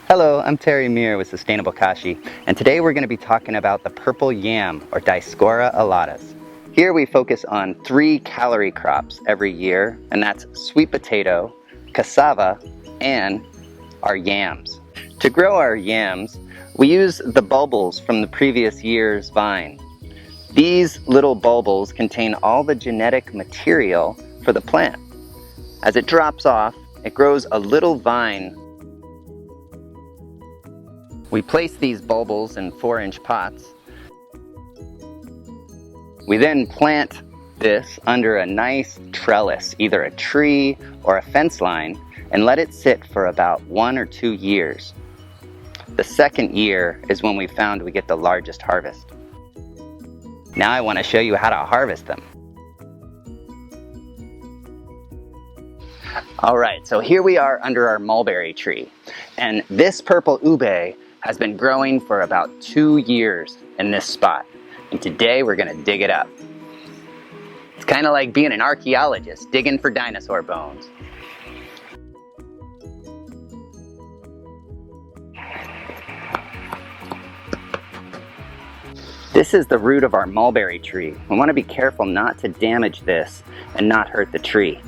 Hello, I'm Terry Meir with Sustainable Kashi, and today we're going to be talking about the purple yam, or Dioscorea alatas. Here we focus on 3 calorie crops every year, and that's sweet potato, cassava, and our yams. To grow our yams, we use the bulbils from the previous year's vine. These little bulbils contain all the genetic material for the plant. As it drops off, it grows a little vine. We place these bulbils in 4-inch pots. We then plant this under a nice trellis, either a tree or a fence line, and let it sit for about 1 or 2 years. The second year is when we found we get the largest harvest. Now I want to show you how to harvest them. Alright, so here we are under our mulberry tree, and this purple ube has been growing for about 2 years in this spot, and today we're going to dig it up. It's kind of like being an archaeologist digging for dinosaur bones. This is the root of our mulberry tree. We want to be careful not to damage this and not hurt the tree.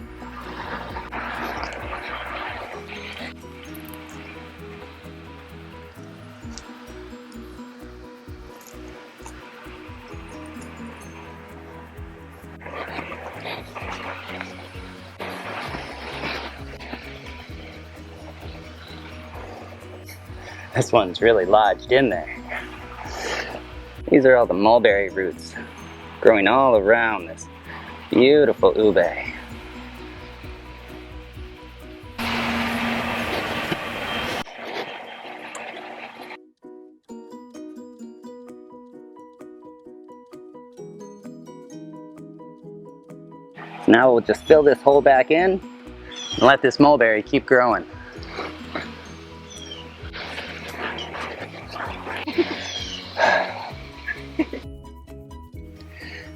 This one's really lodged in there. These are all the mulberry roots growing all around this beautiful ube. Now we'll just fill this hole back in and let this mulberry keep growing.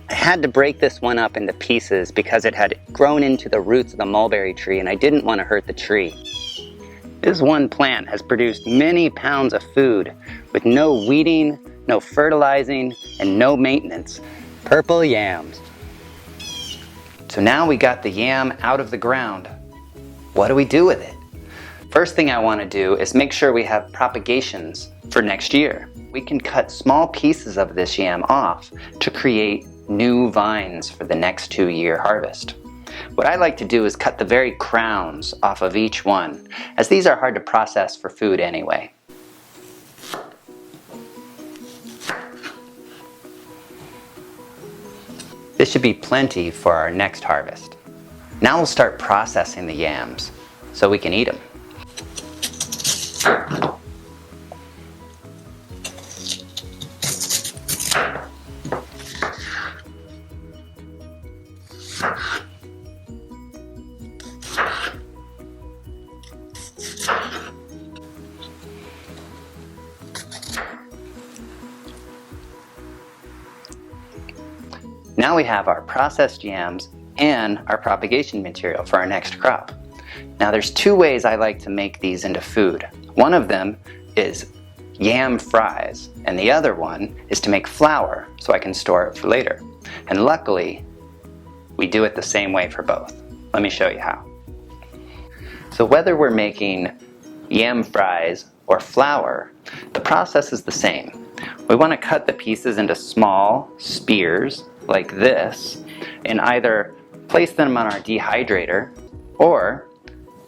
I had to break this one up into pieces because it had grown into the roots of the mulberry tree and I didn't want to hurt the tree. This one plant has produced many pounds of food with no weeding, no fertilizing, and no maintenance. Purple yams. So now we got the yam out of the ground. What do we do with it? First thing I want to do is make sure we have propagations for next year. We can cut small pieces of this yam off to create new vines for the next 2-year harvest. What I like to do is cut the very crowns off of each one, as these are hard to process for food anyway. This should be plenty for our next harvest. Now we'll start processing the yams so we can eat them. Now we have our processed yams and our propagation material for our next crop. Now there's 2 ways I like to make these into food. One of them is yam fries, and the other one is to make flour so I can store it for later. And luckily, we do it the same way for both. Let me show you how. So whether we're making yam fries or flour, the process is the same. We want to cut the pieces into small spears like this and either place them on our dehydrator or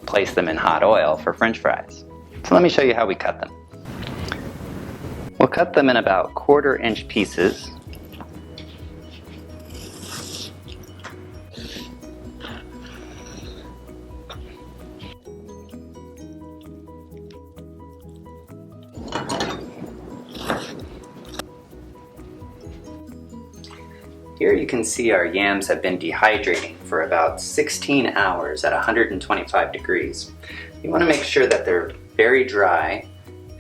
place them in hot oil for French fries. So let me show you how we cut them. We'll cut them in about 1/4-inch pieces. Here you can see our yams have been dehydrating for about 16 hours at 125 degrees. You want to make sure that they're very dry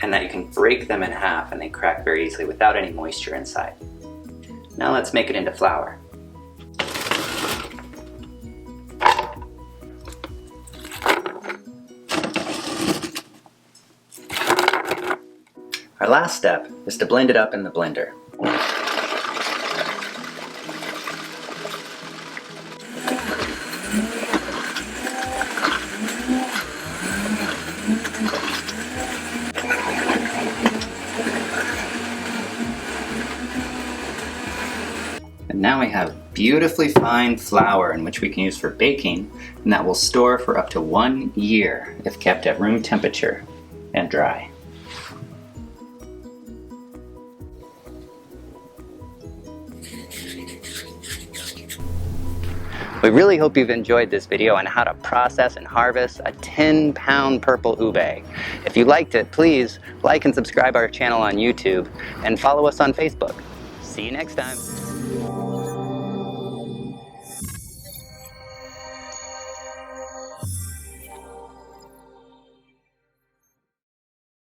and that you can break them in half and they crack very easily without any moisture inside. Now let's make it into flour. Our last step is to blend it up in the blender. And now we have beautifully fine flour in which we can use for baking, and that will store for up to 1 year if kept at room temperature and dry. We really hope you've enjoyed this video on how to process and harvest a 10-pound purple ube. If you liked it, please like and subscribe our channel on YouTube and follow us on Facebook. See you next time.